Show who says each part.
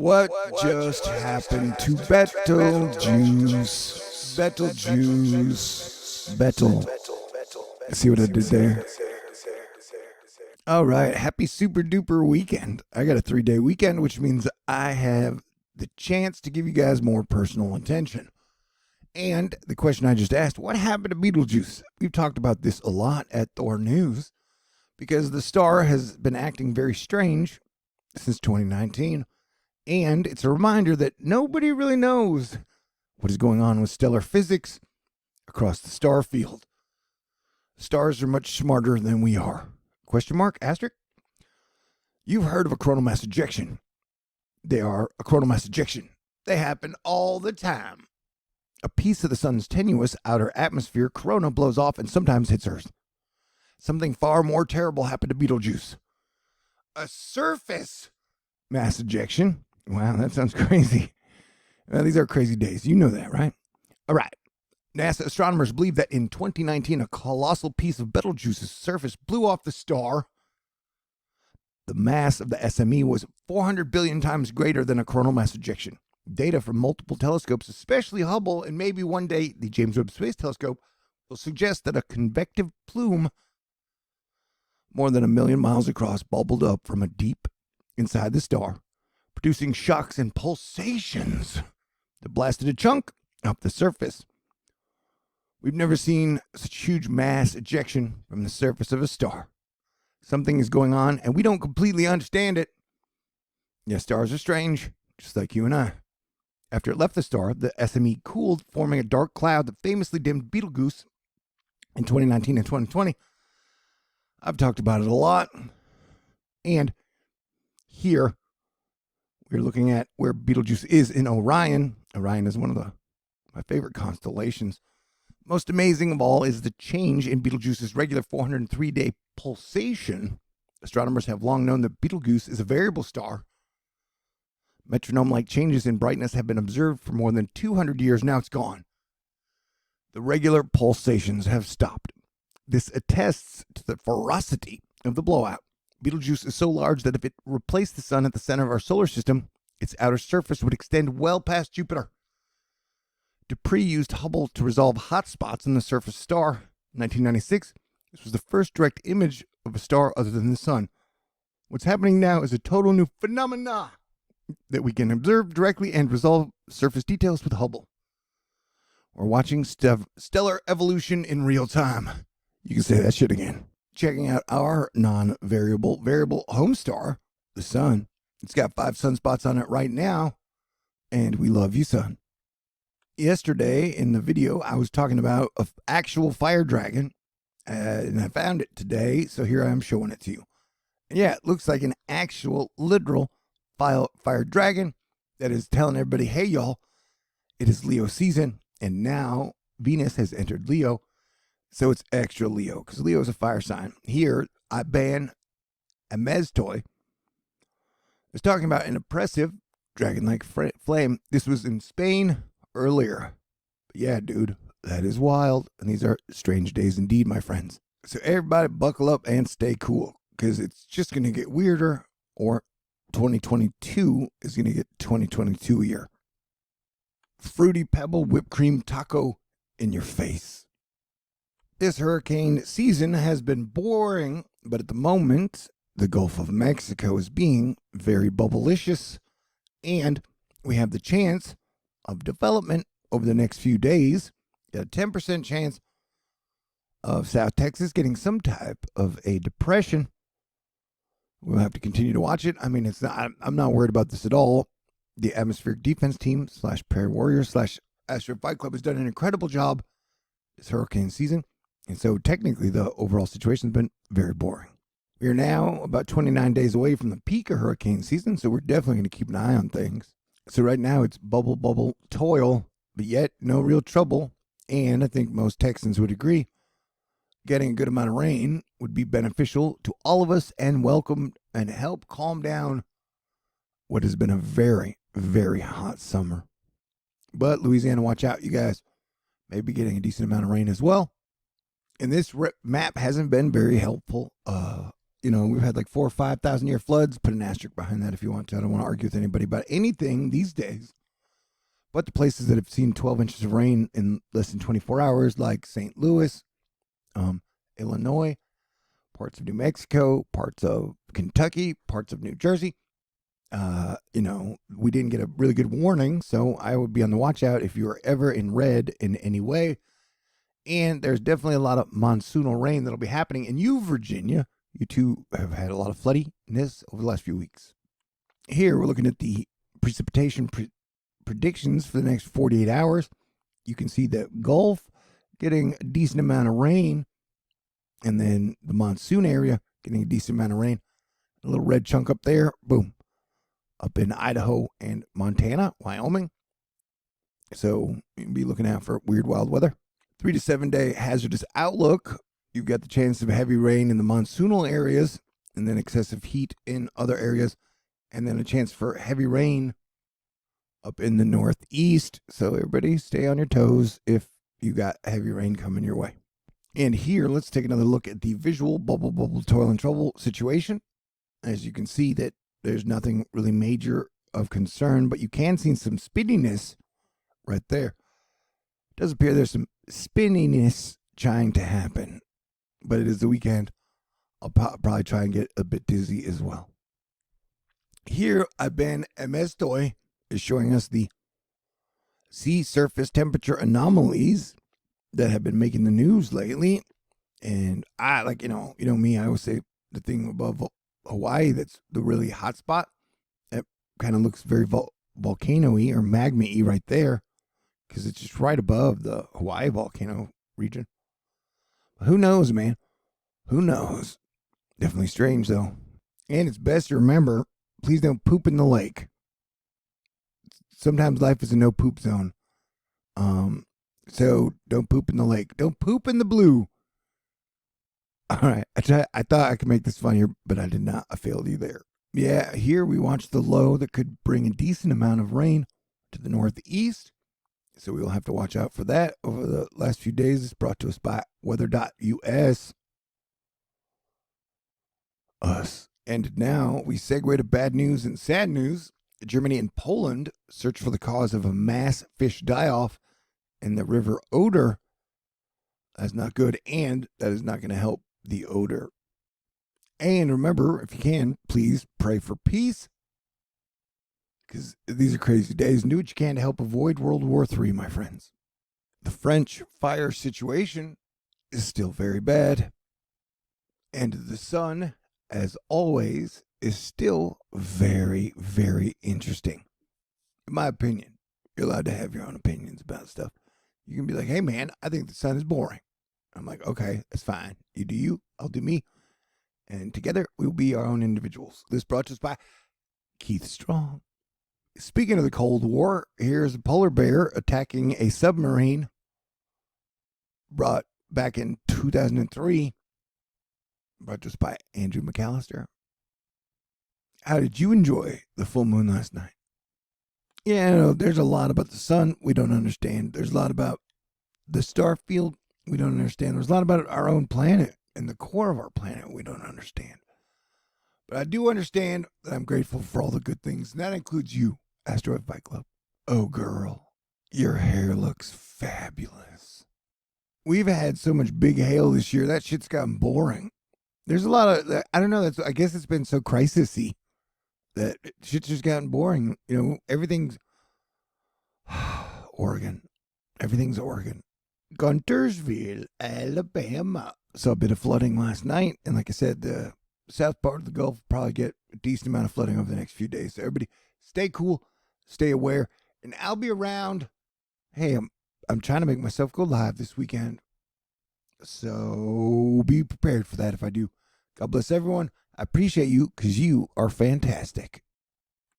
Speaker 1: What just happened to Betelgeuse? Betelgeuse. Betel. See what I did there? All right. Happy super duper weekend. I got a 3-day weekend, which means I have the chance to give you guys more personal attention. And the question I just asked, what happened to Betelgeuse? We've talked about this a lot at THORnews because the star has been acting very strange since 2019. And it's a reminder that nobody really knows what is going on with stellar physics across the star field. Stars are much smarter than we are. Question mark, asterisk? You've heard of a coronal mass ejection. They are a coronal mass ejection. They happen all the time. A piece of the sun's tenuous outer atmosphere corona blows off and sometimes hits Earth. Something far more terrible happened to Betelgeuse. A surface mass ejection. Wow, that sounds crazy. Well, these are crazy days. You know that, right? All right. NASA astronomers believe that in 2019, a colossal piece of Betelgeuse's surface blew off the star. The mass of the SME was 400 billion times greater than a coronal mass ejection. Data from multiple telescopes, especially Hubble, and maybe one day the James Webb Space Telescope, will suggest that a convective plume more than 1 million miles across bubbled up from a deep inside the star, producing shocks and pulsations that blasted a chunk up the surface. We've never seen such huge mass ejection from the surface of a star. Something is going on, and we don't completely understand it. Yes, stars are strange, just like you and I. After it left the star, the SME cooled, forming a dark cloud that famously dimmed Betelgeuse in 2019 and 2020. I've talked about it a lot. And here, we're looking at where Betelgeuse is in Orion. Orion is one of my favorite constellations. Most amazing of all is the change in Betelgeuse's regular 403-day pulsation. Astronomers have long known that Betelgeuse is a variable star. Metronome-like changes in brightness have been observed for more than 200 years. Now it's gone. The regular pulsations have stopped. This attests to the ferocity of the blowout. Betelgeuse is so large that if it replaced the sun at the center of our solar system, its outer surface would extend well past Jupiter. Dupree used Hubble to resolve hot spots in the surface star. In 1996, this was the first direct image of a star other than the sun. What's happening now is a total new phenomena that we can observe directly and resolve surface details with Hubble. We're watching stellar evolution in real time. You can say that shit again. Checking out our variable home star, the sun. It's got 5 sunspots on it right now, and we love you, sun. Yesterday in the video, I was talking about an actual fire dragon, and I found it today, so here I am showing it to you. And yeah, it looks like an actual, literal fire dragon that is telling everybody, hey, y'all, it is Leo season, and now Venus has entered Leo, so it's extra Leo, because Leo is a fire sign. Here, I ban a Meztoy. Is talking about an oppressive dragon-like flame. This was in Spain earlier. But yeah, dude, that is wild. And these are strange days indeed, my friends. So everybody buckle up and stay cool, because it's just going to get weirder, or 2022 is going to get 2022 a year. Fruity Pebble whipped cream taco in your face. This hurricane season has been boring, but at the moment, the Gulf of Mexico is being very bubblicious, and we have the chance of development over the next few days. Got a 10% chance of South Texas getting some type of a depression. We'll have to continue to watch it. I mean, I'm not worried about this at all. The atmospheric defense team / Pair Warriors / Astro Fight Club has done an incredible job this hurricane season. And so technically the overall situation has been very boring. We are now about 29 days away from the peak of hurricane season, so we're definitely going to keep an eye on things. So right now it's bubble, toil, but yet no real trouble. And I think most Texans would agree, getting a good amount of rain would be beneficial to all of us and welcome and help calm down what has been a very, very hot summer. But Louisiana, watch out, you guys. Maybe getting a decent amount of rain as well. And this map hasn't been very helpful We've had like 4 or 5,000 year floods. Put an asterisk behind that if you want to. I don't want to argue with anybody about anything these days. But the places that have seen 12 inches of rain in less than 24 hours, like St. Louis, Illinois, parts of New Mexico, parts of Kentucky, parts of New Jersey. We didn't get a really good warning, so I would be on the watch out if you are ever in red in any way. And there's definitely a lot of monsoonal rain that'll be happening. And you, Virginia, you too have had a lot of floodiness over the last few weeks. Here, we're looking at the precipitation predictions for the next 48 hours. You can see the Gulf getting a decent amount of rain, and then the monsoon area getting a decent amount of rain. A little red chunk up there, boom, up in Idaho and Montana, Wyoming. So you can be looking out for weird, wild weather. 3 to 7 day hazardous outlook. You've got the chance of heavy rain in the monsoonal areas, and then excessive heat in other areas, and then a chance for heavy rain up in the northeast. So everybody stay on your toes if you got heavy rain coming your way. And here, let's take another look at the visual bubble, toil, and trouble situation. As you can see that there's nothing really major of concern, but you can see some spinniness right there. It does appear there's some spinniness trying to happen, but it is the weekend. I'll probably try and get a bit dizzy as well. Here, Ben Emestoy is showing us the sea surface temperature anomalies that have been making the news lately. And I me, I always say the thing above Hawaii that's the really hot spot. That kind of looks very volcano-y or magma-y right there, because it's just right above the Hawaii volcano region. But who knows, man? Who knows? Definitely strange, though. And it's best to remember, please don't poop in the lake. Sometimes life is a no poop zone. So don't poop in the lake. Don't poop in the blue. All right. I thought I could make this funnier, but I did not. I failed you there. Yeah, here we watched the low that could bring a decent amount of rain to the northeast. So we will have to watch out for that over the last few days. It's brought to us by weather.us. Us. And now we segue to bad news and sad news. Germany and Poland search for the cause of a mass fish die-off in the river Oder. That's not good, and that is not going to help the Oder. And remember, if you can, please pray for peace, because these are crazy days, and do what you can to help avoid World War III, my friends. The French fire situation is still very bad, and the sun, as always, is still very, very interesting. In my opinion, you're allowed to have your own opinions about stuff. You can be like, hey man, I think the sun is boring. I'm like, okay, that's fine. You do you, I'll do me. And together we'll be our own individuals. This brought to us by Keith Strong. Speaking of the Cold War, here's a polar bear attacking a submarine brought back in 2003. Brought to us by Andrew McAllister. How did you enjoy the full moon last night? Yeah, there's a lot about the sun we don't understand. There's a lot about the star field we don't understand. There's a lot about our own planet and the core of our planet we don't understand. But I do understand that I'm grateful for all the good things, and that includes you, Asteroid Fight Club. Oh, girl, your hair looks fabulous. We've had so much big hail this year, that shit's gotten boring. There's a lot of, I don't know, I guess it's been so crisis-y that shit's just gotten boring. Everything's Oregon. Everything's Oregon. Guntersville, Alabama. Saw a bit of flooding last night, and like I said, the south part of the Gulf will probably get a decent amount of flooding over the next few days. So everybody stay cool, stay aware, and I'll be around. Hey, I'm trying to make myself go live this weekend, so be prepared for that if I do. God bless everyone. I appreciate you because you are fantastic.